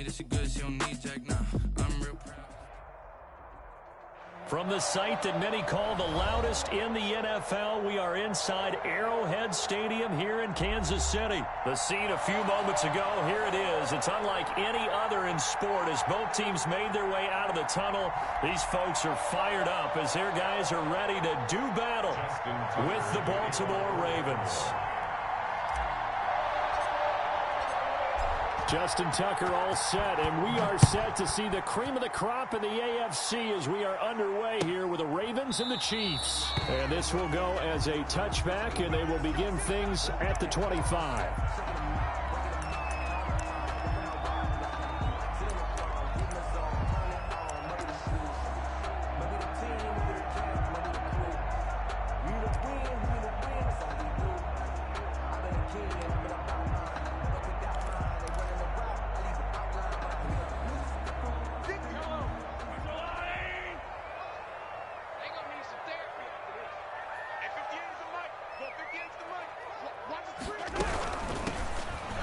me that she good, she don't need Jack now. I'm real proud. From the site that many call the loudest in the NFL, we are inside Arrowhead Stadium here in Kansas City. The scene a few moments ago, here it is. It's unlike any other in sport as both teams made their way out of the tunnel. These folks are fired up as their guys are ready to do battle with the Baltimore Ravens. Justin Tucker all set, and we are set to see the cream of the crop in the AFC as we are underway here with the Ravens and the Chiefs. And this will go as a touchback, and they will begin things at the 25.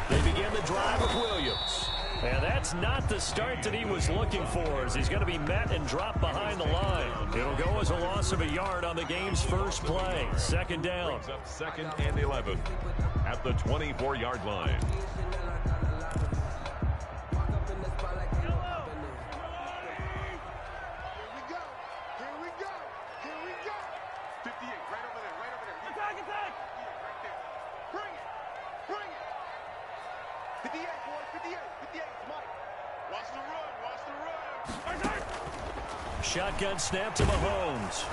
They begin the drive with Williams. And that's not the start that he was looking for as he's going to be met and dropped behind the line. It'll go as a loss of a yard on the game's first play. Second down. Brings up 2nd and 11 at the 24-yard line. Shotgun snap to Mahomes.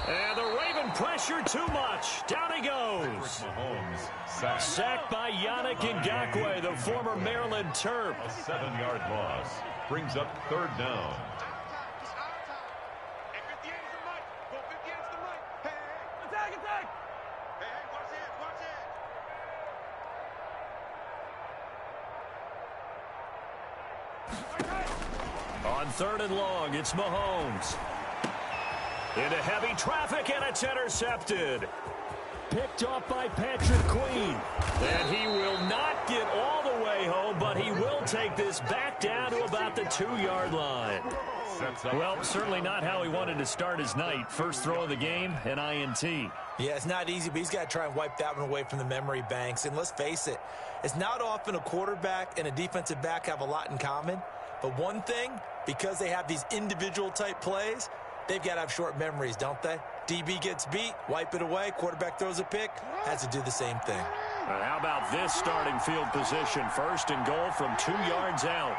And the Raven pressure too much. Down he goes. Mahomes sacked by Yannick Ngakoue, the former Maryland Terp. A 7-yard loss brings up 3rd down. On 3rd and long, it's Mahomes. Into heavy traffic, and it's intercepted. Picked off by Patrick Queen. And he will not get all the way home, but he will take this back down to about the 2-yard line. Well, certainly not how he wanted to start his night. First throw of the game, an INT. Yeah, it's not easy, but he's got to try and wipe that one away from the memory banks. And let's face it, it's not often a quarterback and a defensive back have a lot in common. But one thing, because they have these individual type plays, they've got to have short memories, don't they? DB gets beat, wipe it away, quarterback throws a pick, has to do the same thing. And how about this starting field position? 1st and goal from 2 yards out.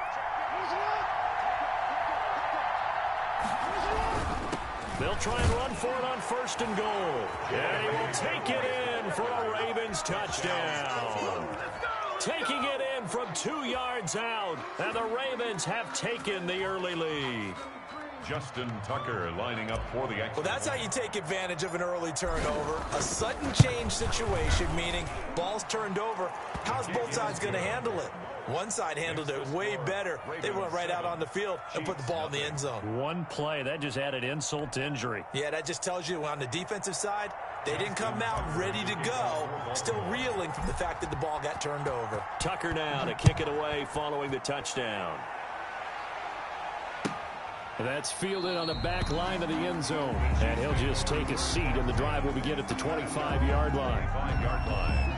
They'll try and run for it on 1st and goal. And he will take it in for a Ravens touchdown. Taking it in from 2 yards out. And the Ravens have taken the early lead. Justin Tucker lining up for the extra. Well, that's how you take advantage of an early turnover. A sudden change situation, meaning ball's turned over. How's both sides going to handle it? One side handled it way better. They went right out on the field and put the ball in the end zone. One play, that just added insult to injury. Yeah, that just tells you on the defensive side, they didn't come out ready to go, still reeling from the fact that the ball got turned over. Tucker now to kick it away following the touchdown. That's fielded on the back line of the end zone. And he'll just take a seat, and the drive will begin at the 25-yard line. 5-yard line.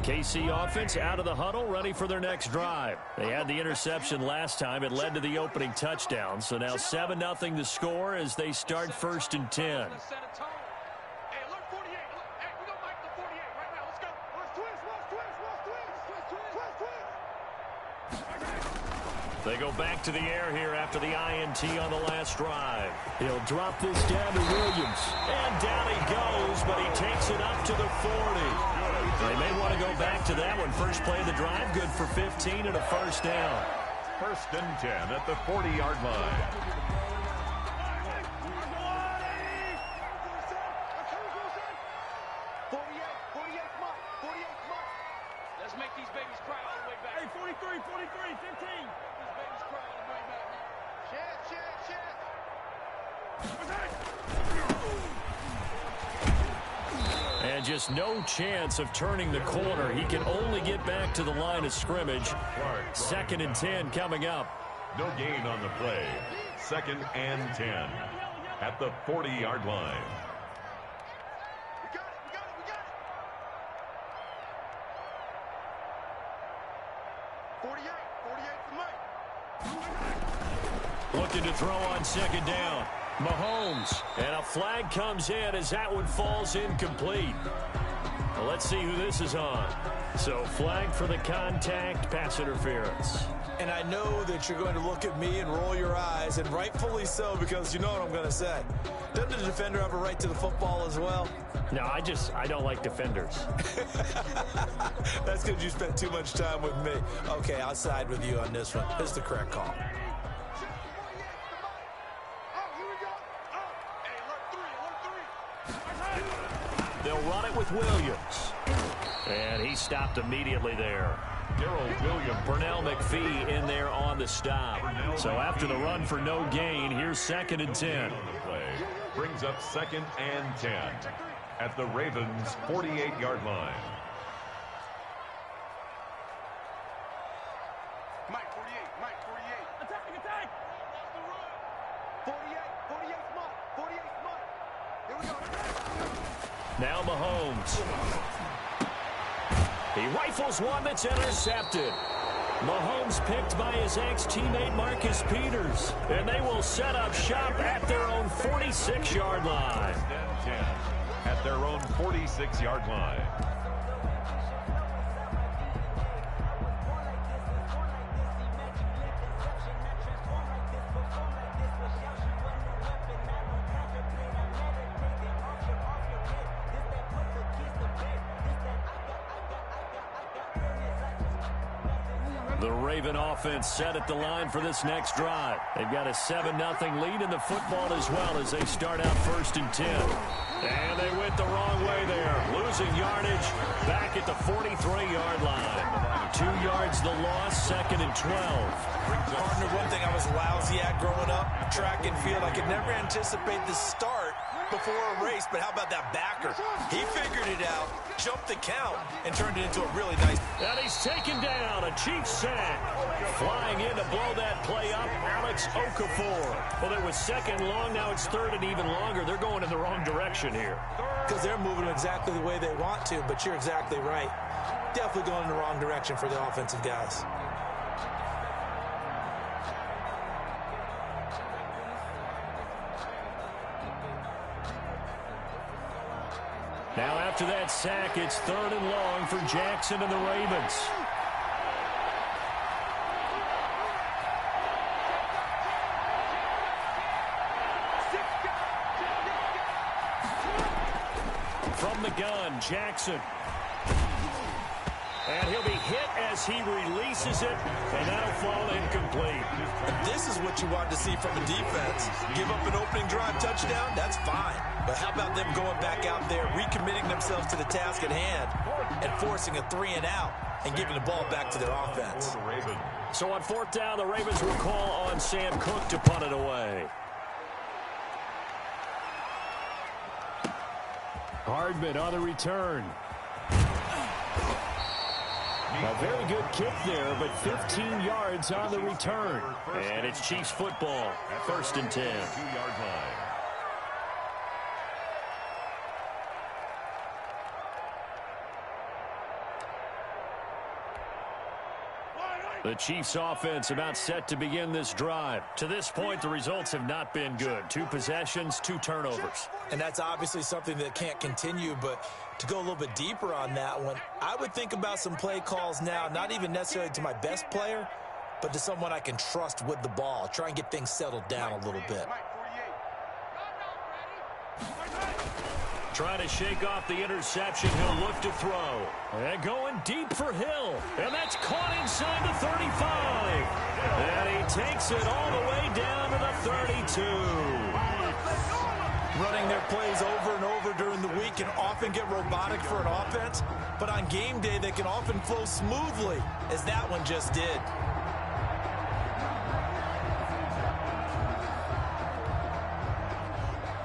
KC offense out of the huddle, ready for their next drive. They had the interception last time. It led to the opening touchdown. So now 7-0 to score as they start 1st and 10. They go back to the air here after the INT on the last drive. He'll drop this down to Williams. And down he goes, but he takes it up to the 40. They may want to go back to that one. First play of the drive, good for 15 and a 1st down. 1st and 10 at the 40-yard line. Let's make these babies cry all the way back. Hey, 43, 43, 15. These babies cry all the way back, man. And just no chance of turning the corner. He can only get back to the line of scrimmage. 2nd and 10 coming up. No gain on the play. 2nd and 10 at the 40-yard line. Looking to throw on 2nd down. Mahomes. And a flag comes in as that one falls incomplete. Well, let's see who this is on. So flag for the contact, pass interference. And I know that you're going to look at me and roll your eyes, and rightfully so, because you know what I'm going to say. Doesn't the defender have a right to the football as well? No, I don't like defenders. That's because you spent too much time with me. Okay, I'll side with you on this one. This is the correct call. They'll run it with Williams. And he stopped immediately there. Darrell Williams. Pernell McPhee in there on the stop. So after the run for no gain, here's 2nd and 10. Brings up 2nd and 10 at the Ravens' 48-yard line. Mike, 48, Mike, 48. Attack! 48, Mike, 48, Mike. Here we go. Now Mahomes. He rifles one that's intercepted. Mahomes picked by his ex-teammate Marcus Peters. And they will set up shop at their own 46-yard line. 10 at their own 46-yard line. The Raven offense set at the line for this next drive. They've got a 7-0 lead in the football as well as they start out 1st and 10. And they went the wrong way there. Losing yardage back at the 43-yard line. 2 yards the loss, 2nd and 12. Partner, one thing I was lousy at growing up, track and field. I could never anticipate the start before a race, but how about that backer? He figured it out, jumped the count, and turned it into a really nice. And he's taken down, a Chiefs sack. Flying in to blow that play up, Alex Okafor. Well, it was 2nd long, now it's 3rd and even longer. They're going in the wrong direction here. Because they're moving exactly the way they want to, but you're exactly right. Definitely going in the wrong direction for the offensive guys. Now after that sack, it's 3rd and long for Jackson and the Ravens. From the gun, Jackson. And he'll be hit as he releases it, and that'll fall incomplete. This is what you want to see from a defense. Give up an opening drive touchdown, that's fine. But how about them going back out there, recommitting themselves to the task at hand, and forcing a 3-and-out, and giving the ball back to their offense. So on 4th down, the Ravens will call on Sam Cook to punt it away. Hardman on the return. A very good kick there, but 15 yards on the return. And it's Chiefs football, 1st and 10. 2-yard line. The Chiefs offense about set to begin this drive. To this point, the results have not been good. 2 possessions, 2 turnovers. And that's obviously something that can't continue, but to go a little bit deeper on that one, I would think about some play calls now, not even necessarily to my best player, but to someone I can trust with the ball. Try and get things settled down a little bit. Trying to shake off the interception. He'll look to throw. And going deep for Hill. And that's caught inside the 35. And he takes it all the way down to the 32. Running their plays over and over during the week, and often get robotic for an offense, but on game day, they can often flow smoothly, as that one just did.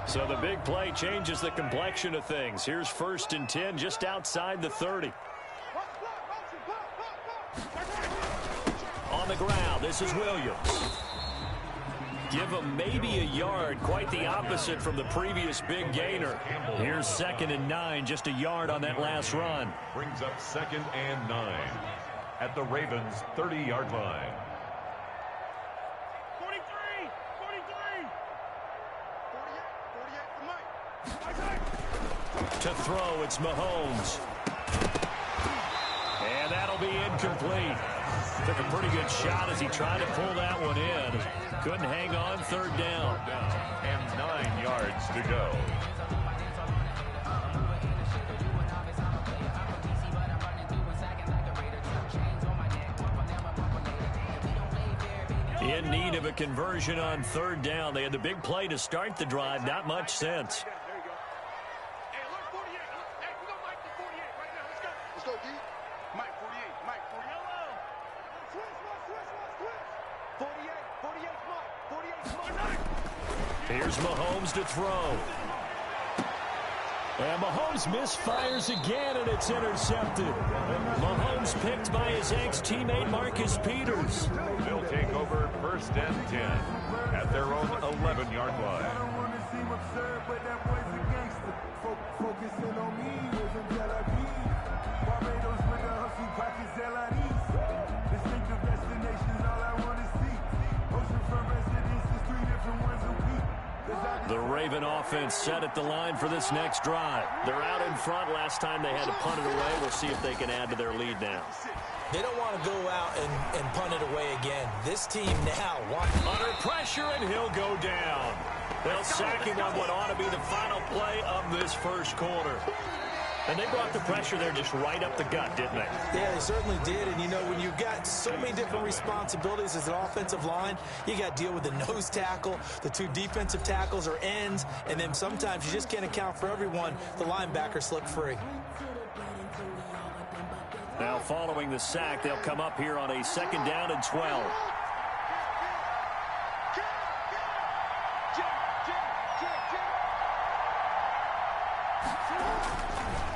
So the big play changes the complexion of things. Here's 1st and 10 just outside the 30. On the ground, this is Williams. Give him maybe a yard, quite the opposite from the previous big gainer. Here's 2nd and 9, just a yard on that last run. Brings up 2nd and 9 at the Ravens' 30-yard line. 43, 43. 48, 48 for Mike. To throw, it's Mahomes. And that'll be incomplete. Took a pretty good shot as he tried to pull that one in. Couldn't hang on, 3rd down. And 9 yards to go. In need of a conversion on 3rd down. They had the big play to start the drive. Not much sense. There you go. Hey, look, 48. Hey, we got Mike to 48 right now. Let's go. Let's go, D. Mike, 48. Mike, 48. Hello. Switch. 48. 48's Mike. 48's Mike. Here's Mahomes to throw. And Mahomes misfires again, and it's intercepted. Mahomes picked by his ex-teammate Marcus Peters. They'll take over 1st and 10 at their own 11-yard line. Focusing on me wasn't Tel Aviv. Barbados with the hustle pockets, LIDs. Distinctive destinations, all I want to see. Oceanfront residences, 3 different ones a week. The Raven offense set at the line for this next drive. They're out in front. Last time they had to punt it away. We'll see if they can add to their lead now. They don't want to go out and punt it away again. This team now wants... Under pressure, and he'll go down. They'll sack him on what ought to be the final play of this 1st quarter. And they brought the pressure there just right up the gut, didn't they? Yeah, they certainly did. And, you know, when you've got so many different responsibilities as an offensive line, you got to deal with the nose tackle, the 2 defensive tackles or ends, and then sometimes you just can't account for everyone. The linebacker slipped free. Now following the sack, they'll come up here on a 2nd down and 12.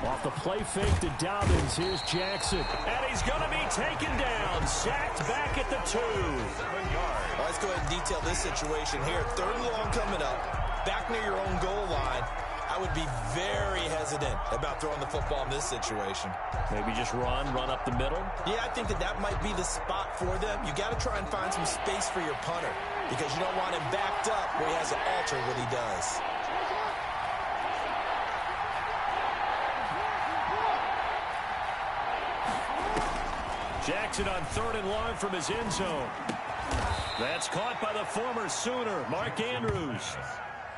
Off the play fake to Dobbins, here's Jackson. And he's going to be taken down, sacked back at the 2. 7 yards. Well, let's go ahead and detail this situation here. 3rd and long coming up, back near your own goal line. I would be very hesitant about throwing the football in this situation. Maybe just run up the middle? Yeah, I think that might be the spot for them. You got to try and find some space for your punter because you don't want him backed up where he has to alter what he does. Jackson on 3rd and long from his end zone. That's caught by the former Sooner, Mark Andrews.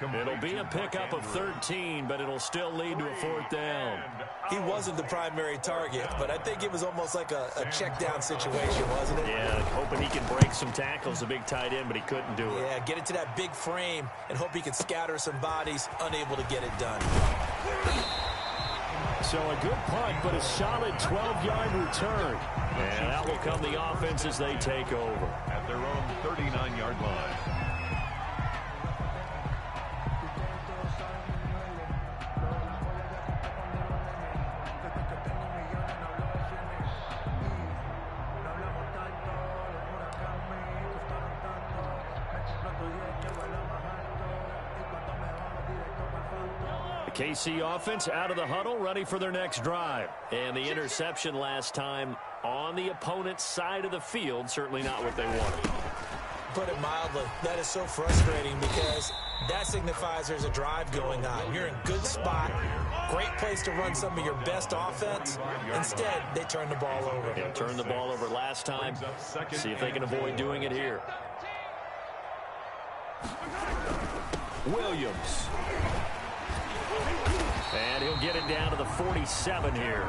It'll be a pickup of 13, but it'll still lead to a 4th down. He wasn't the primary target, but I think it was almost like a check down situation, wasn't it? Yeah, hoping he can break some tackles, a big tight end, but he couldn't do it. Yeah, get it to that big frame and hope he can scatter some bodies, unable to get it done. So a good punt, but a solid 12-yard return. And that will come the offense as they take over. At their own 39-yard line. KC offense out of the huddle, ready for their next drive. And the interception last time on the opponent's side of the field, certainly not what they wanted. Put it mildly, that is so frustrating because that signifies there's a drive going on. You're in good spot, great place to run some of your best offense. Instead, they turn the ball over. Yeah, turned the ball over last time. See if they can avoid doing it here. Williams. And he'll get it down to the 47 here.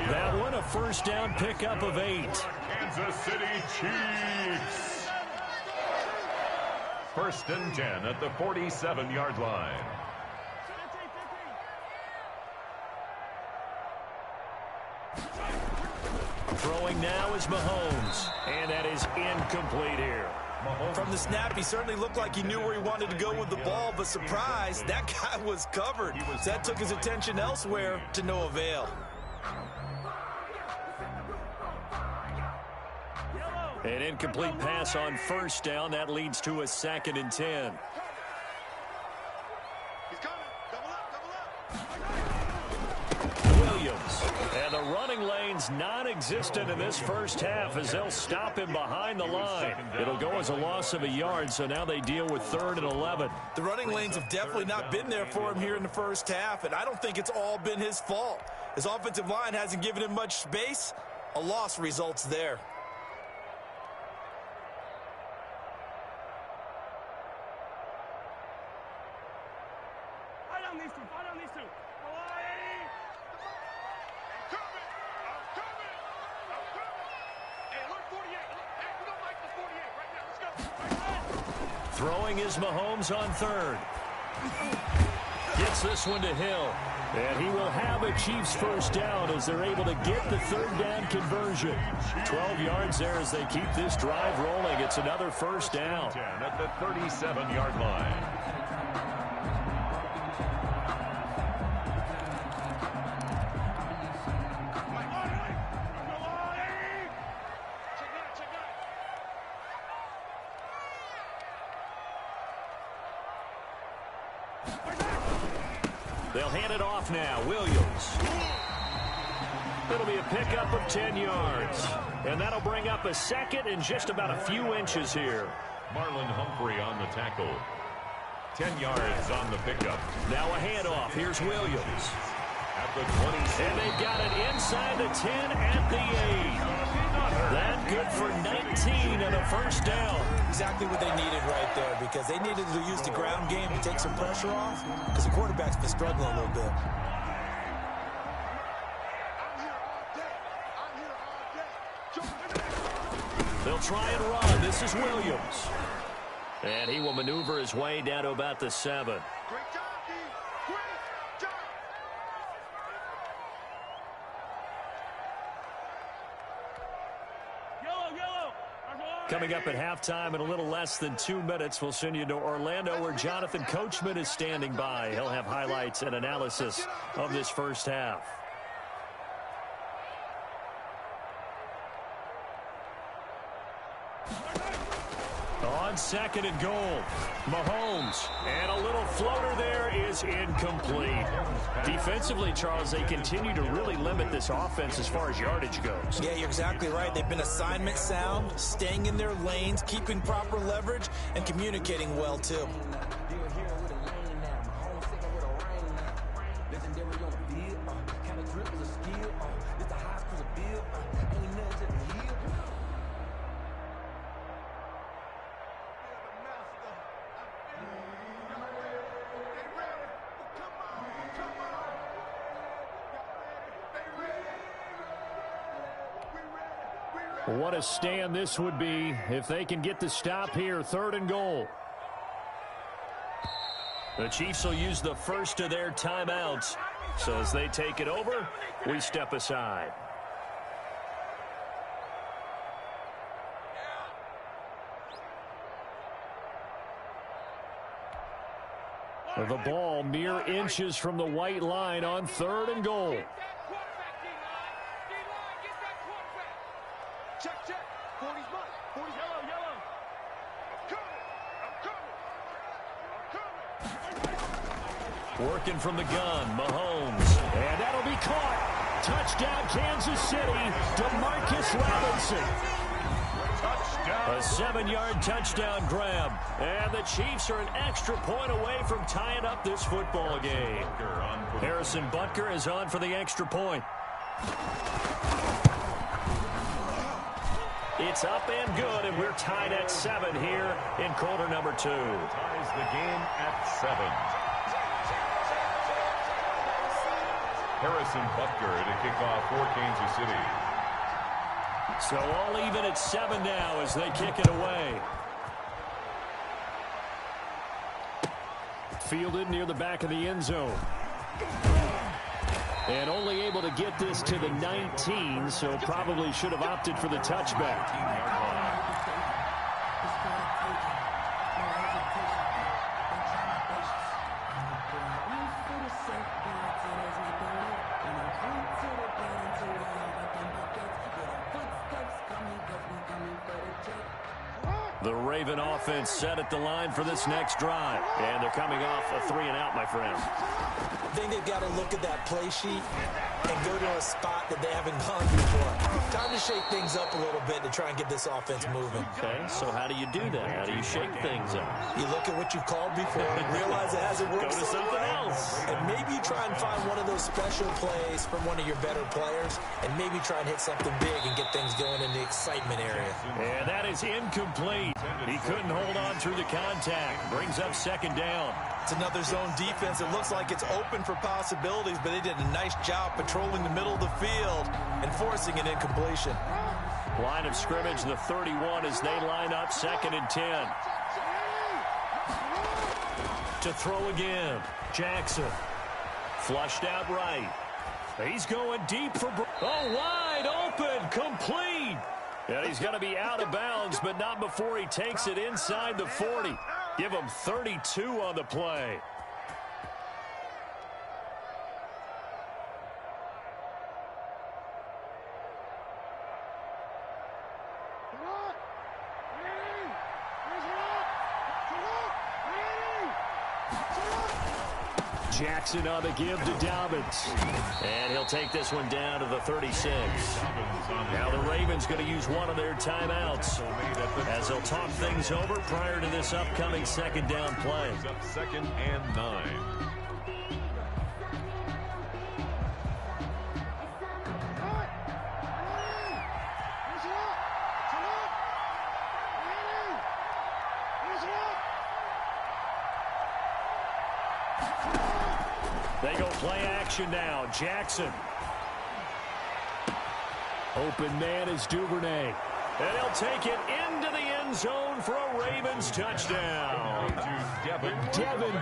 That one, a 1st down pickup of 8. Kansas City Chiefs. 1st and 10 at the 47-yard line. Throwing now is Mahomes, and that is incomplete here. From the snap, he certainly looked like he knew where he wanted to go with the ball, but surprise, that guy was covered. So that took his attention elsewhere to no avail. An incomplete pass on first down. That leads to a 2nd and 10. He's coming. Double up, double up. Williams. And the running lane's non-existent in this first half as they'll stop him behind the line. It'll go as a loss of a yard, so now they deal with 3rd and 11. The running lanes have definitely not been there for him here in the first half, and I don't think it's all been his fault. His offensive line hasn't given him much space. A loss results there. Throwing is Mahomes on 3rd. Gets this one to Hill. And he will have a Chiefs first down as they're able to get the 3rd down conversion. 12 yards there as they keep this drive rolling. It's another first down. At the 37-yard line. They'll hand it off now. Williams. It'll be a pickup of 10 yards. And that'll bring up a 2nd and just about a few inches here. Marlon Humphrey on the tackle. 10 yards on the pickup. Now a handoff. Here's Williams. At the 26. And they've got it inside the 10 at the 8. That good for 19 and a first down. Exactly what they needed right there, because they needed to use the ground game to take some pressure off, because the quarterback's been struggling a little bit. They'll try and run. This is Williams. And he will maneuver his way down to about the 7. Great job, D. Great job. Coming up at halftime in a little less than 2 minutes, we'll send you to Orlando where Jonathan Coachman is standing by. He'll have highlights and analysis of this first half. On 2nd and goal, Mahomes, and a little floater there is incomplete. Defensively, Charles, they continue to really limit this offense as far as yardage goes. Yeah, you're exactly right. They've been assignment sound, staying in their lanes, keeping proper leverage, and communicating well, too. What a stand this would be if they can get the stop here. 3rd and goal. The Chiefs will use the first of their timeouts. So as they take it over, we step aside. The ball mere inches from the white line on 3rd and goal. Check, check. 40's mine. 40's yellow, yellow. I'm coming. Working from the gun, Mahomes. And that'll be caught. Touchdown, Kansas City. DeMarcus Robinson. A 7-yard touchdown grab. And the Chiefs are an extra point away from tying up this football game. Harrison Butker is on for the extra point. It's up and good, and we're tied at 7 here in quarter number 2. Ties the game at 7. Harrison Butker to kick off for Kansas City. So all even at 7 now as they kick it away. Fielded near the back of the end zone. And only able to get this to the 19, so probably should have opted for the touchback. The Raven offense set at the line for this next drive. And they're coming off a 3-and-out, my friend. I think they've got to look at that play sheet and go to a spot that they haven't gone before. Time to shake things up a little bit to try and get this offense moving. Okay, so how do you do that? How do you shake things up? You look at what you've called before and realize it hasn't worked. Go to something else. And maybe you try and find one of those special plays from one of your better players and maybe try and hit something big and get things going in the excitement area. And that is incomplete. He couldn't hold on through the contact. Brings up second down. It's another zone defense. It looks like it's open for possibilities, but they did a nice job patrolling the middle of the field and forcing an incompletion. Line of scrimmage, the 31, as they line up 2nd and 10. To throw again, Jackson. Flushed out right. He's going deep for... Oh, wide open, complete. And he's going to be out of bounds, but not before he takes it inside the 40. Give him 32 on the play. Jackson on the give to Dobbins. And he'll take this one down to the 36. Now the Ravens going to use one of their timeouts as they'll talk things over prior to this upcoming second down play. 2nd and 9. They go play action now. Jackson. Open man is Duvernay. And he'll take it into the end zone for a Ravens touchdown. Devin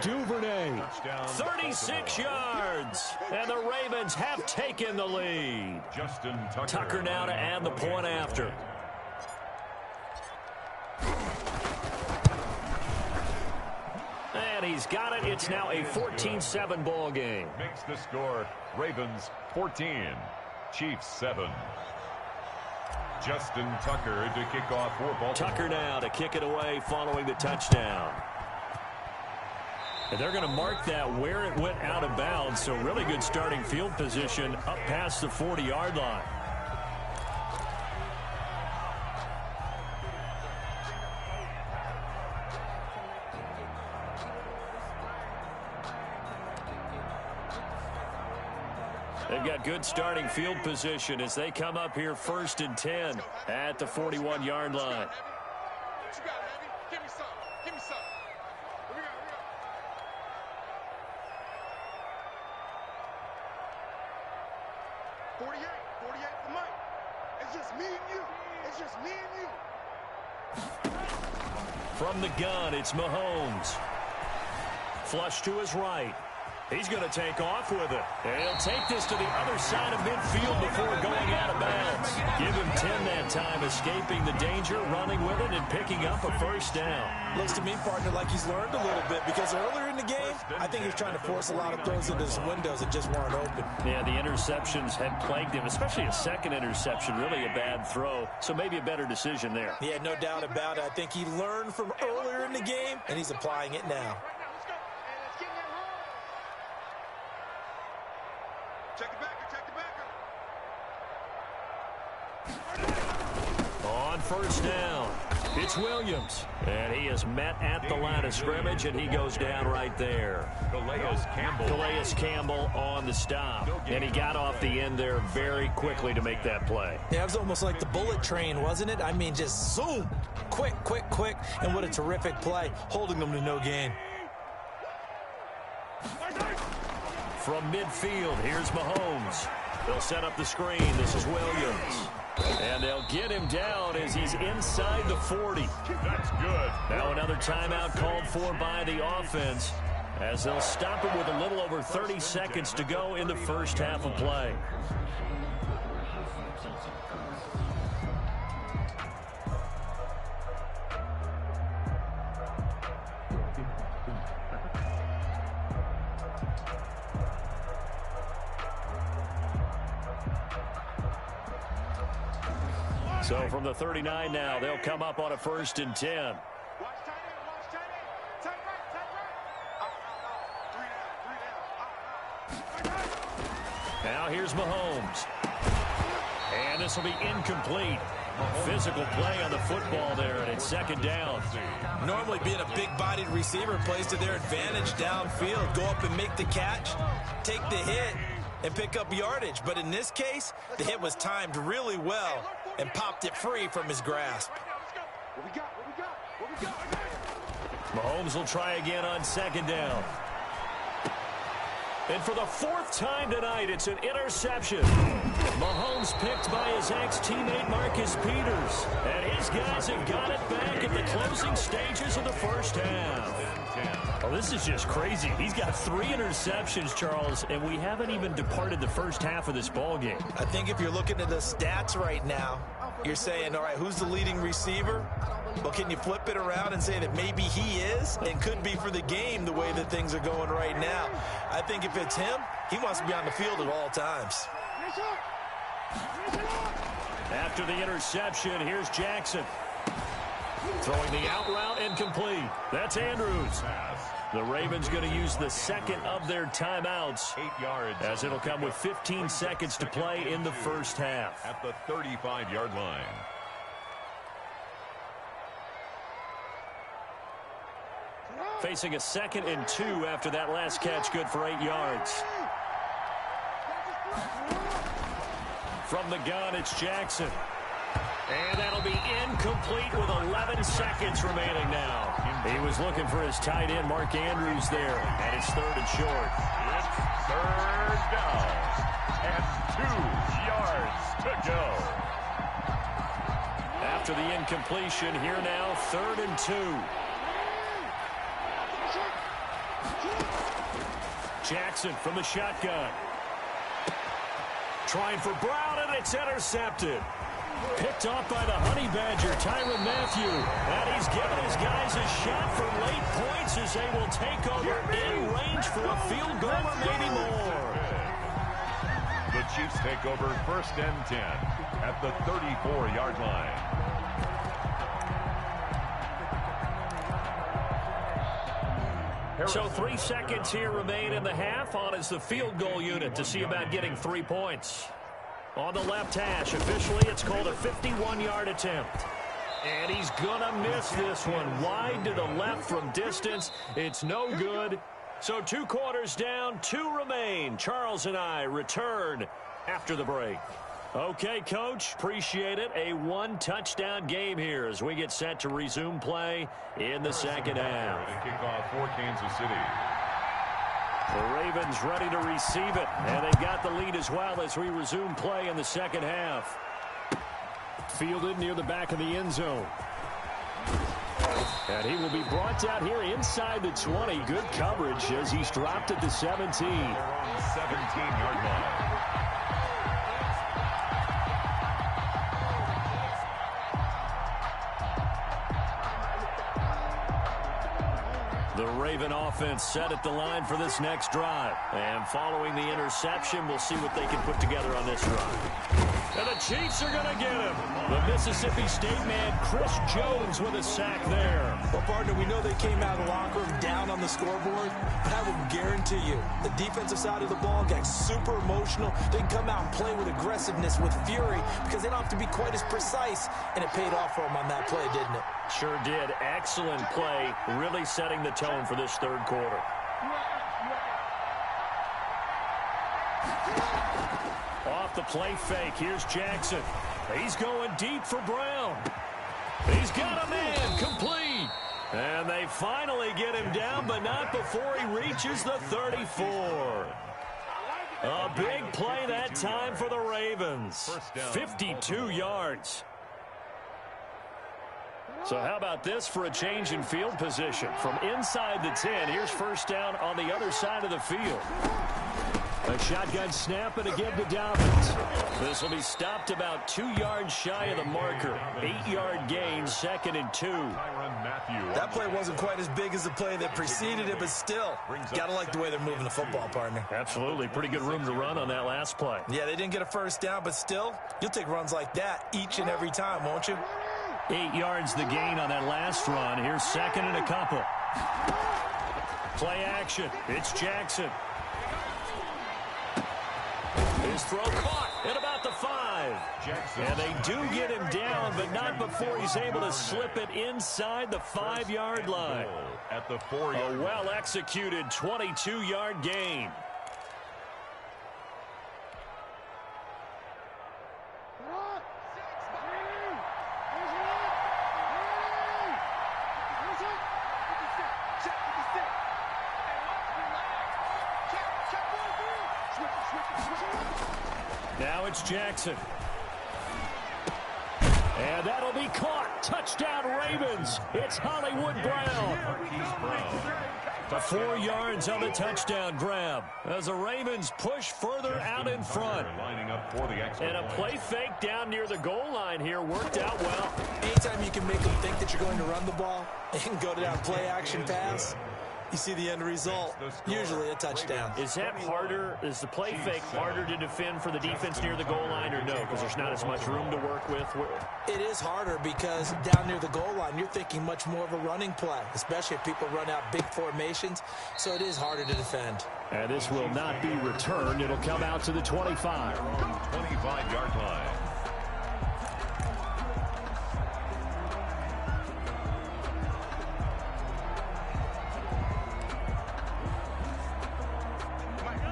Duvernay. 36 yards. And the Ravens have taken the lead. Justin Tucker now to add the point after. And he's got it. It's now a 14-7 ball game. Makes the score Ravens 14, Chiefs 7. Justin Tucker to kick off for Baltimore. Tucker now to kick it away following the touchdown. And they're going to mark that where it went out of bounds. So really good starting field position up past the 40-yard line. They've got good starting field position as they come up here 1st and 10 at the 41-yard line. What you got, Heavy? Give me some. Give me some. What we got? What we got? 48 for Mike. It's just me and you. It's just me and you. From the gun, it's Mahomes. Flush to his right. He's going to take off with it. And he'll take this to the other side of midfield before going out of bounds. Give him 10 that time, escaping the danger, running with it, and picking up a first down. Looks to me, partner, like he's learned a little bit because earlier in the game, I think he was trying to force a lot of throws into his windows that just weren't open. Yeah, the interceptions had plagued him, especially a second interception, really a bad throw. So maybe a better decision there. Yeah, no doubt about it. I think he learned from earlier in the game, and he's applying it now. Check the backer, check the backer. On first down, it's Williams. And he is met at the line of scrimmage, and he goes down right there. Calais Campbell on the stop. And he got off the end there very quickly to make that play. Yeah, it was almost like the bullet train, wasn't it? I mean, just zoom. Quick, quick, quick. And what a terrific play, holding them to no gain. From midfield, here's Mahomes. They'll set up the screen. This is Williams. And they'll get him down as he's inside the 40. That's good. Now another timeout called for by the offense as they'll stop it with a little over 30 seconds to go in the first half of play. So from the 39 now, they'll come up on a 1st and 10. Now here's Mahomes. And this will be incomplete. Physical play on the football there, and it's 2nd down. Normally being a big-bodied receiver plays to their advantage downfield. Go up and make the catch, take the hit, and pick up yardage. But in this case, the hit was timed really well and popped it free from his grasp. Mahomes will try again on 2nd down. And for the 4th time tonight, it's an interception. Mahomes picked by his ex-teammate Marcus Peters. And his guys have got it back at the closing stages of the first half. Oh, this is just crazy. He's got 3 interceptions, Charles, and we haven't even departed the first half of this ballgame. I think if you're looking at the stats right now, you're saying, all right, who's the leading receiver? Well, can you flip it around and say that maybe he is and could be for the game the way that things are going right now? I think if it's him, he wants to be on the field at all times. After the interception, here's Jackson. Throwing the out route incomplete. That's Andrews. The Ravens going to use the 2nd of their timeouts 8 yards as it'll come with 15 seconds to play in the first half. at the 35-yard line. Facing a 2nd and 2 after that last catch, good for 8 yards. From the gun, it's Jackson. And that'll be incomplete with 11 seconds remaining now. He was looking for his tight end, Mark Andrews, there. And it's 3rd and short. It's 3rd down and 2 yards to go. After the incompletion, here now, 3rd and 2. Jackson from the shotgun. Trying for Brown, and it's intercepted. Picked off by the Honey Badger, Tyrann Mathieu. And he's given his guys a shot for late points as they will take over in range for a field goal or maybe more. The Chiefs take over 1st and 10 at the 34-yard line. So 3 seconds here remain in the half. On is the field goal unit to see about getting 3 points. On the left hash, officially it's called a 51-yard attempt. And he's going to miss this one. Wide to the left from distance. It's no good. So 2 quarters down, 2 remain. Charles and I return after the break. Okay, Coach, appreciate it. A 1-touchdown game here as we get set to resume play in the second half. Kickoff for Kansas City. The Ravens ready to receive it, and they've got the lead as well as we resume play in the second half. Fielded near the back of the end zone. And he will be brought down here inside the 20. Good coverage as he's dropped at the 17. 17-yard line. The Raven offense set at the line for this next drive. And following the interception, we'll see what they can put together on this drive. And the Chiefs are going to get him. The Mississippi State man, Chris Jones, with a sack there. Well, partner, we know they came out of the locker room down on the scoreboard, but I will guarantee you the defensive side of the ball got super emotional. They can come out and play with aggressiveness, with fury, because they don't have to be quite as precise, and it paid off for them on that play, didn't it? Sure did. Excellent play, really setting the tone for this third quarter. Off the play fake, here's Jackson. He's going deep for Brown. He's got a man, complete. And they finally get him down, but not before he reaches the 34. A big play that time for the Ravens. 52 yards. So how about this for a change in field position? From inside the 10, here's first down on the other side of the field. A shotgun snap and a give to Dobbins. This will be stopped about 2 yards shy of the marker. 8-yard gain, 2nd and 2. That play wasn't quite as big as the play that preceded it, but still, gotta like the way they're moving the football, partner. Absolutely. Pretty good room to run on that last play. Yeah, they didn't get a first down, but still, you'll take runs like that each and every time, won't you? 8 yards the gain on that last run. Here's 2nd and a couple. Play action. It's Jackson. His throw caught at about the 5. And they do get him down, but not before he's able to slip it inside the 5-yard line. At the 4-yard A well-executed 22-yard gain. Now it's Jackson. And that'll be caught. Touchdown Ravens. It's Hollywood Brown. 4 yards on the touchdown grab as the Ravens push further out in front. And a play fake down near the goal line here worked out well. Anytime you can make them think that you're going to run the ball and go to that play action pass, you see the end result, usually a touchdown. Is that harder? Is the play fake harder to defend for the defense near the goal line or no? Because there's not as much room to work with. It is harder because down near the goal line, you're thinking much more of a running play, especially if people run out big formations. So it is harder to defend. And this will not be returned. It'll come out to the 25. 25-yard line.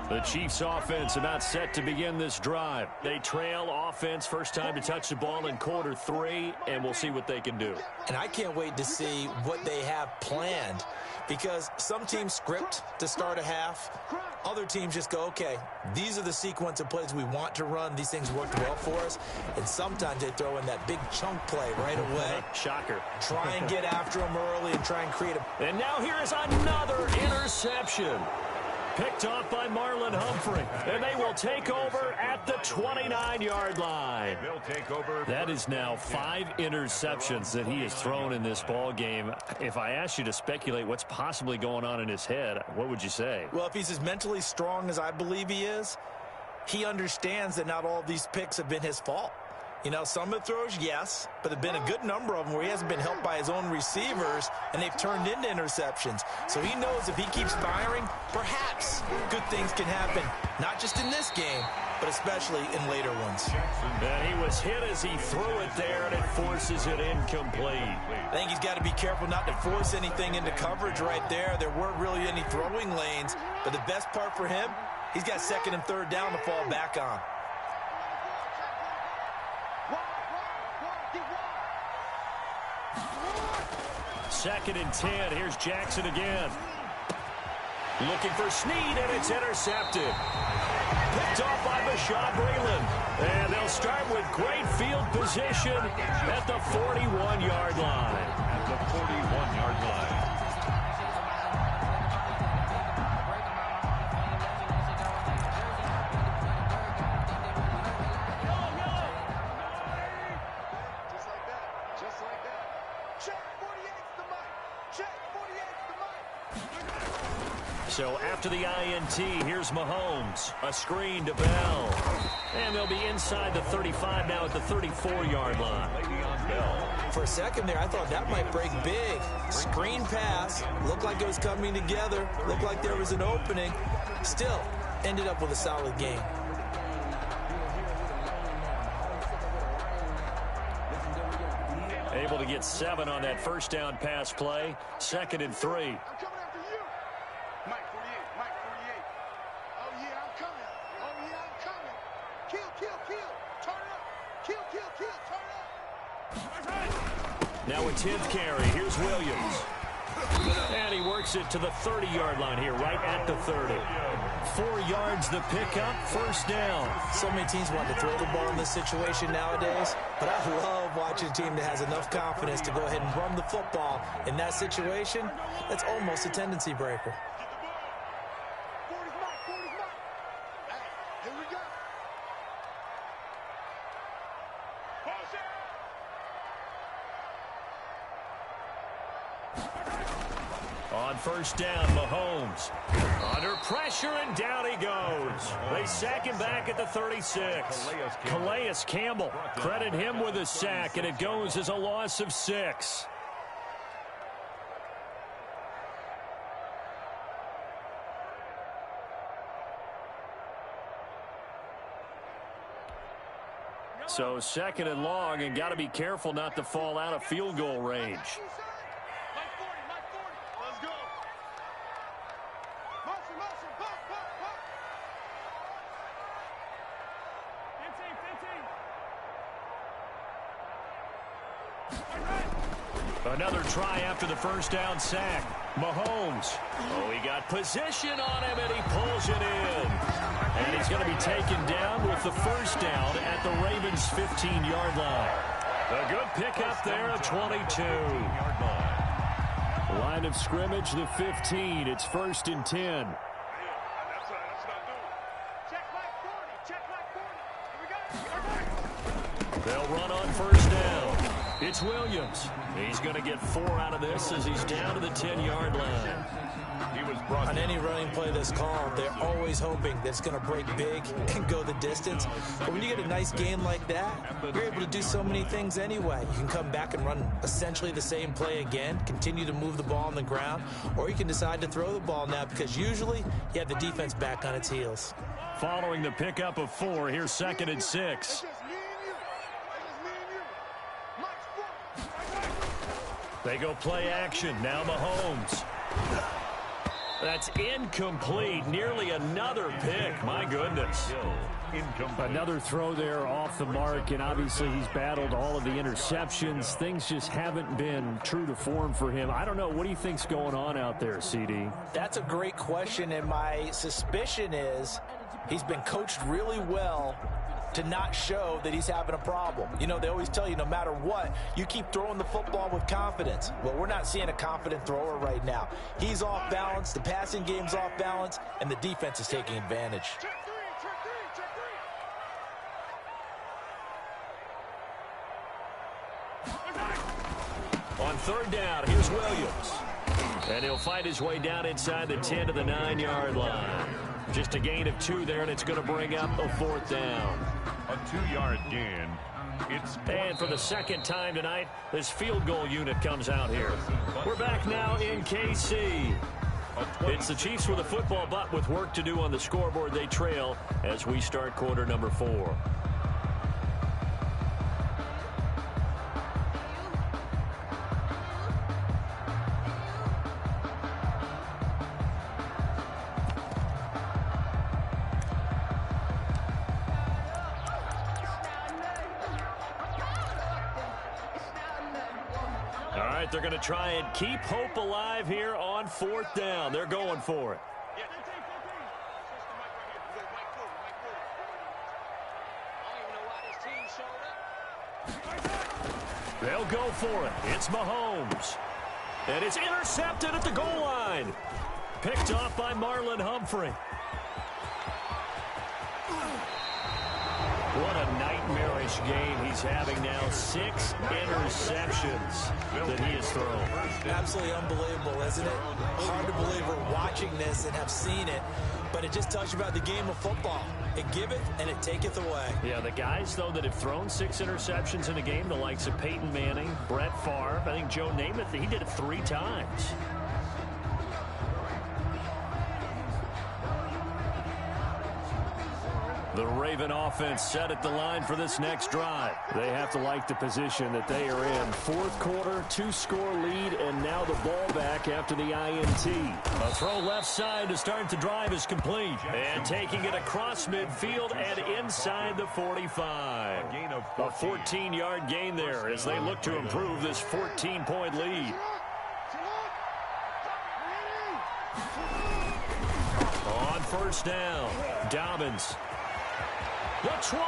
The Chiefs offense about set to begin this drive. They trail offense first time to touch the ball in quarter 3, and we'll see what they can do. And I can't wait to see what they have planned because some teams script to start a half. Other teams just go, okay, these are the sequence of plays we want to run. These things worked well for us. And sometimes they throw in that big chunk play right away. Shocker. Try and get after them early and try and create a... And now here is another interception. Picked off by Marlon Humphrey. And they will take over at the 29-yard line. They'll take over. That is now 5 interceptions that he has thrown in this ball game. If I asked you to speculate what's possibly going on in his head, what would you say? Well, if he's as mentally strong as I believe he is, he understands that not all of these picks have been his fault. You know, some of the throws, yes, but there have been a good number of them where he hasn't been helped by his own receivers, and they've turned into interceptions. So he knows if he keeps firing, perhaps good things can happen, not just in this game, but especially in later ones. And he was hit as he threw it there, and it forces it incomplete. I think he's got to be careful not to force anything into coverage right there. There weren't really any throwing lanes, but the best part for him, he's got 2nd and 3rd down to fall back on. Second and 10. Here's Jackson again. Looking for Snead, and it's intercepted. Picked off by Bashaud Breeland. And they'll start with great field position at the 41-yard line. At the 41-yard line. So after the INT, here's Mahomes. A screen to Bell. And they'll be inside the 35 now at the 34-yard line. For a second there, I thought that might break big. Screen pass. Looked like it was coming together. Looked like there was an opening. Still, ended up with a solid game. Able to get 7 on that first down pass play. 2nd and 3. Now a 10th carry. Here's Williams. And he works it to the 30-yard line here, right at the 30. 4 yards the pickup, first down. So many teams want to throw the ball in this situation nowadays, but I love watching a team that has enough confidence to go ahead and run the football in that situation. That's almost a tendency breaker. On first down, Mahomes. Under pressure, and down he goes. They sack him back at the 36. Calais Campbell. Credit him with a sack, and it goes as a loss of 6. So second and long, and got to be careful not to fall out of field goal range. Another try after the first down sack. Mahomes. Oh, he got position on him, and he pulls it in. And he's going to be taken down with the first down at the Ravens' 15-yard line. A good pickup there at 22. Line of scrimmage, the 15. It's first and 10. They'll run on first down. It's Williams. He's going to get 4 out of this as he's down to the 10-yard line. On any running play that's called, they're always hoping that it's going to break big and go the distance. But when you get a nice game like that, you're able to do so many things anyway. You can come back and run essentially the same play again, continue to move the ball on the ground, or you can decide to throw the ball now because usually you have the defense back on its heels. Following the pickup of 4, here's second and 6. They go play action. Now Mahomes. That's incomplete. Nearly another pick. My goodness. Another throw there off the mark, and obviously he's battled all of the interceptions. Things just haven't been true to form for him. I don't know. What do you think's going on out there, CD? That's a great question, and my suspicion is he's been coached really well to not show that he's having a problem. You know, they always tell you no matter what, you keep throwing the football with confidence. Well, we're not seeing a confident thrower right now. He's off balance, the passing game's off balance, and the defense is taking advantage. On third down, here's Williams. And he'll fight his way down inside the 10 to the 9-yard line. Just a gain of 2 there, and it's going to bring up a 4th down. A 2-yard gain. And for the second time tonight, this field goal unit comes out here. We're back now in KC. It's the Chiefs with a football, but with work to do on the scoreboard, they trail as we start quarter number 4. They're going to try and keep hope alive here on 4th down. They're going for it. They'll go for it. It's Mahomes. And it's intercepted at the goal line. Picked off by Marlon Humphrey. What a nightmarish game he's having now. 6 interceptions that he has thrown. Absolutely unbelievable, isn't it? Hard to believe we're watching this and have seen it, but it just tells you about the game of football. It giveth and it taketh away. Yeah, the guys, though, that have thrown 6 interceptions in a game, the likes of Peyton Manning, Brett Favre, I think Joe Namath, he did it 3 times. The Raven offense set at the line for this next drive. They have to like the position that they are in. 4th quarter, 2-score lead, and now the ball back after the INT. A throw left side to start the drive is complete. And taking it across midfield and inside the 45. A 14-yard gain there as they look to improve this 14-point lead. first down. Dobbins. The 20,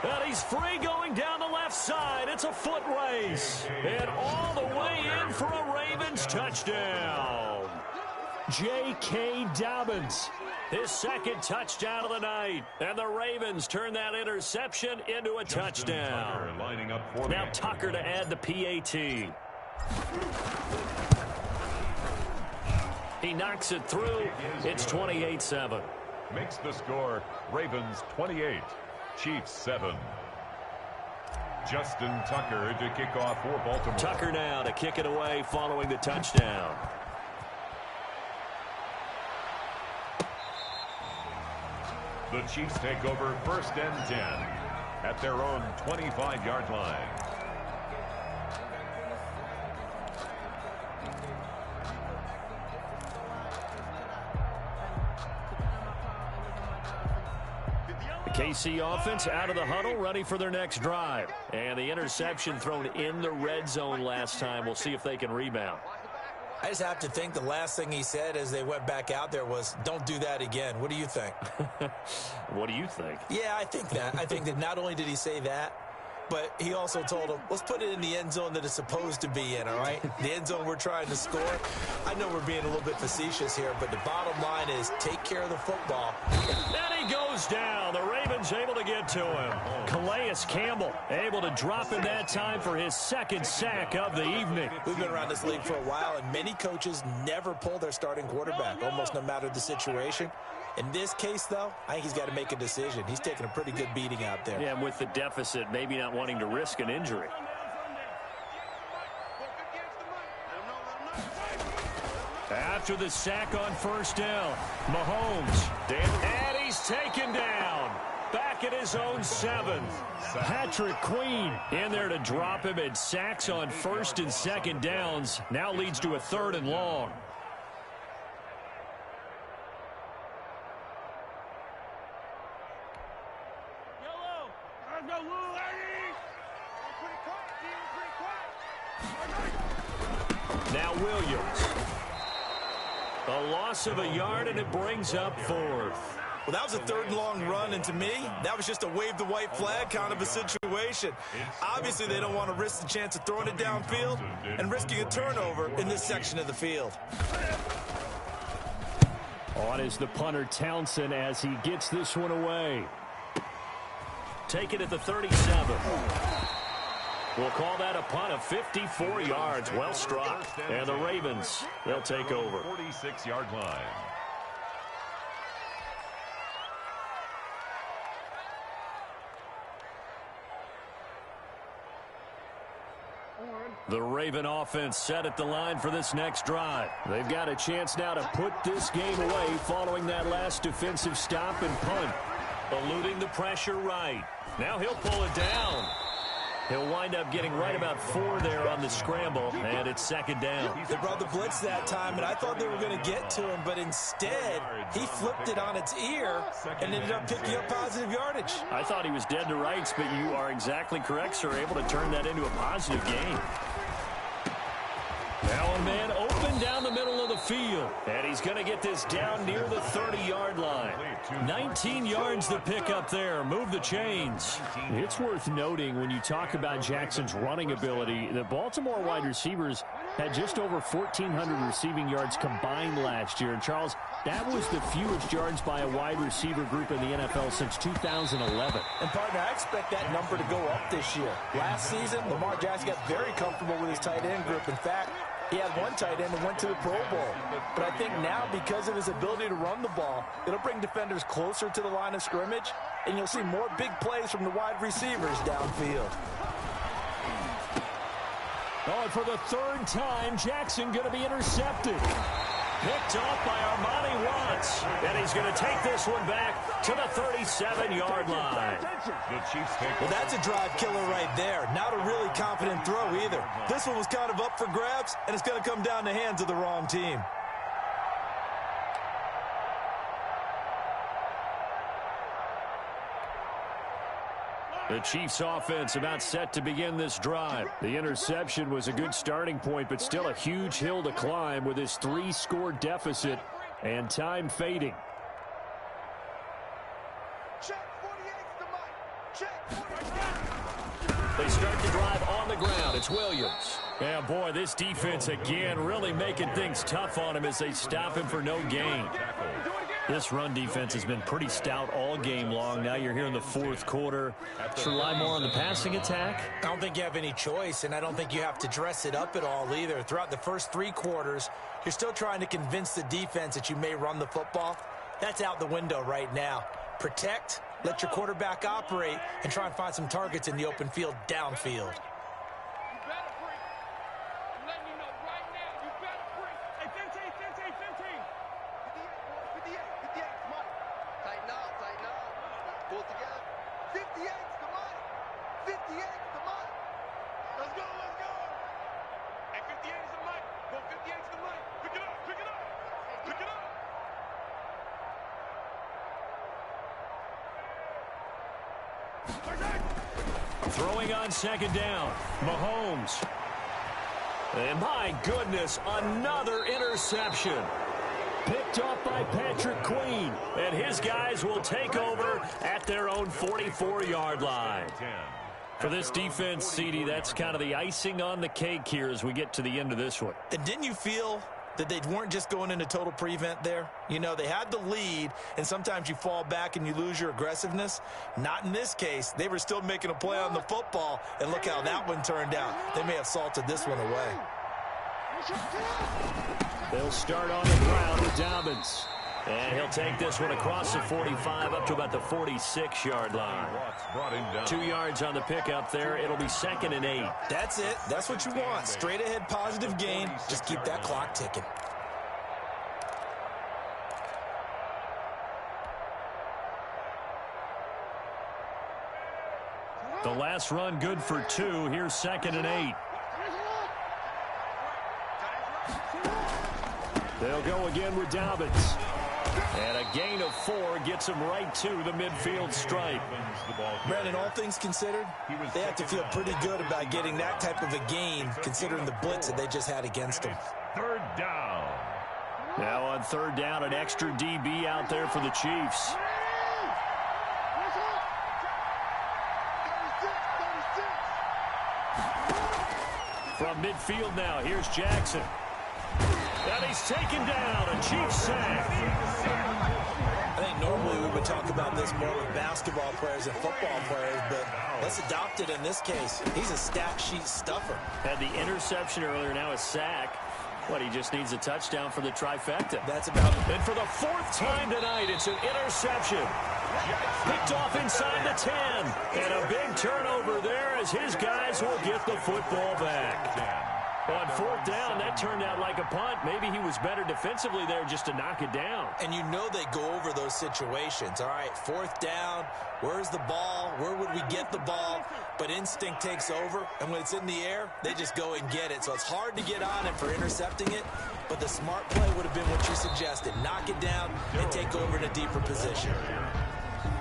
and he's free going down the left side. It's a foot race. And all the way in for a Ravens touchdown. J.K. Dobbins, his second touchdown of the night. And the Ravens turn that interception into a touchdown. Now Tucker to add the PAT. He knocks it through. It's 28-7. Makes the score Ravens 28, Chiefs 7. Justin Tucker to kick off for Baltimore. Tucker now to kick it away following the touchdown. The Chiefs take over first and 10 at their own 25-yard line. KC offense out of the huddle, ready for their next drive. And the interception thrown in the red zone last time. We'll see if they can rebound. I just have to think the last thing he said as they went back out there was, don't do that again. What do you think? What do you think? Yeah, I think that. I think that not only did he say that, but he also told him, let's put it in the end zone that it's supposed to be in, all right? The end zone we're trying to score. I know we're being a little bit facetious here, but the bottom line is take care of the football. And he goes down. The Ravens able to get to him. Calais Campbell able to drop him that time for his second sack of the evening. We've been around this league for a while, and many coaches never pull their starting quarterback, almost no matter the situation. In this case, though, I think he's got to make a decision. He's taking a pretty good beating out there. Yeah, and with the deficit, maybe not wanting to risk an injury. After the sack on first down, Mahomes, and he's taken down. Back at his own 7. Patrick Queen in there to drop him, and sacks on first and second downs. Now leads to a 3rd and long. Now Williams. A loss of a yard, and it brings up 4th. Well, that was a 3rd and long run, and to me, that was just a wave the white flag kind of a situation. Obviously, they don't want to risk the chance of throwing it downfield and risking a turnover in this section of the field. On is the punter, Townsend, as he gets this one away. Take it at the 37. We'll call that a punt of 54 yards. Well struck. And the Ravens, they'll take over. 46-yard line. The Raven offense set at the line for this next drive. They've got a chance now to put this game away following that last defensive stop and punt. Eluding the pressure right. Now he'll pull it down. He'll wind up getting right about 4 there on the scramble, and it's 2nd down. They brought the blitz that time, and I thought they were going to get to him, but instead, he flipped it on its ear and ended up picking up positive yardage. I thought he was dead to rights, but you are exactly correct, sir, able to turn that into a positive gain. Now a man open down the middle of the field, and he's going to get this down near the 30-yard line. 19 yards to pick up there. Move the chains. It's worth noting when you talk about Jackson's running ability, the Baltimore wide receivers had just over 1,400 receiving yards combined last year. And, Charles, that was the fewest yards by a wide receiver group in the NFL since 2011. And, partner, I expect that number to go up this year. Last season, Lamar Jackson got very comfortable with his tight end group. In fact, he had one tight end that went to the Pro Bowl. But I think now, because of his ability to run the ball, it'll bring defenders closer to the line of scrimmage, and you'll see more big plays from the wide receivers downfield. Oh, and for the 3rd time, Jackson going to be intercepted. Picked off by Armani Watts. And he's going to take this one back to the 37-yard line. Well, that's a drive killer right there. Not a really confident throw either. This one was kind of up for grabs, and it's going to come down the hands of the wrong team. The Chiefs offense about set to begin this drive. The interception was a good starting point, but still a huge hill to climb with this 3-score deficit and time fading. They start the drive on the ground. It's Williams. Yeah, boy, this defense again really making things tough on him as they stop him for no gain. This run defense has been pretty stout all game long. Now you're here in the fourth quarter. To rely more on the passing attack? I don't think you have any choice, and I don't think you have to dress it up at all either. Throughout the first 3 quarters, you're still trying to convince the defense that you may run the football. That's out the window right now. Protect, let your quarterback operate, and try and find some targets in the open field downfield. Throwing on second down, Mahomes. And my goodness, another interception. Picked off by Patrick Queen. And his guys will take over at their own 44-yard line. For this defense, CD, that's kind of the icing on the cake here as we get to the end of this one. And didn't you feel that they weren't just going into total prevent there? You know, they had the lead, and sometimes you fall back and you lose your aggressiveness. Not in this case. They were still making a play on the football, and look how that one turned out. They may have salted this one away. They'll start on the ground with Dobbins. And he'll take this one across the 45 up to about the 46-yard line. 2 yards on the pickup there. It'll be 2nd and 8. That's it. That's what you want. Straight ahead positive gain. Just keep that clock ticking. The last run good for 2. Here's 2nd and 8. They'll go again with Dobbins. And a gain of 4 gets him right to the midfield stripe. Brandon, all things considered, they have to feel pretty good about getting that type of a gain, considering the blitz that they just had against them. 3rd down. Now on 3rd down, an extra DB out there for the Chiefs. From midfield now, here's Jackson. And he's taken down, a Chiefs sack. I think normally we would talk about this more with basketball players and football players, but let's adopt it in this case. He's a stat sheet stuffer. Had the interception earlier, now a sack. What, he just needs a touchdown for the trifecta. That's about it. And for the 4th time tonight, it's an interception. Picked off inside the 10. And a big turnover there as his guys will get the football back. On 4th down, that turned out like a punt. Maybe he was better defensively there just to knock it down. And you know they go over those situations. All right, 4th down, where's the ball? Where would we get the ball? But instinct takes over, and when it's in the air, they just go and get it. So it's hard to get on him for intercepting it, but the smart play would have been what you suggested. Knock it down and take over in a deeper position.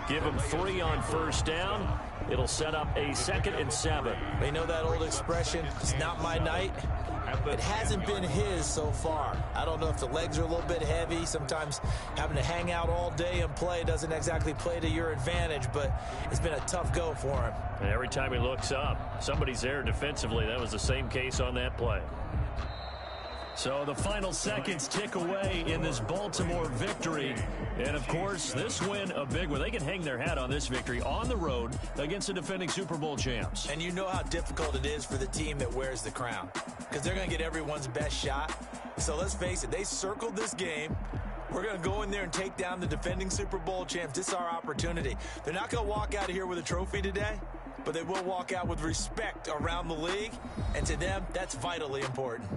Give him 3 on 1st down. It'll set up a 2nd and 7. You know that old expression, it's not my night? It hasn't been his so far. I don't know if the legs are a little bit heavy. Sometimes having to hang out all day and play doesn't exactly play to your advantage, but it's been a tough go for him. And every time he looks up, somebody's there defensively. That was the same case on that play. So the final seconds tick away in this Baltimore victory. And, of course, this win, a big one. They can hang their hat on this victory on the road against the defending Super Bowl champs. And you know how difficult it is for the team that wears the crown, because they're going to get everyone's best shot. So let's face it, they circled this game. We're going to go in there and take down the defending Super Bowl champs. This is our opportunity. They're not going to walk out of here with a trophy today, but they will walk out with respect around the league. And to them, that's vitally important.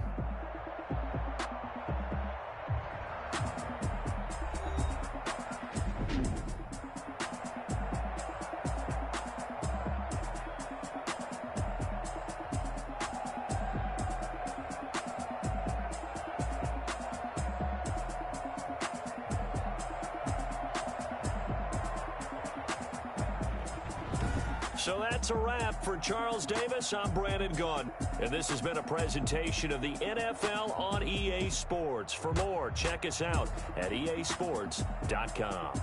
So that's a wrap for Charles Davis. I'm Brandon Gunn. And this has been a presentation of the NFL on EA Sports. For more, check us out at easports.com.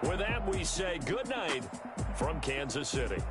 With that, we say good night from Kansas City.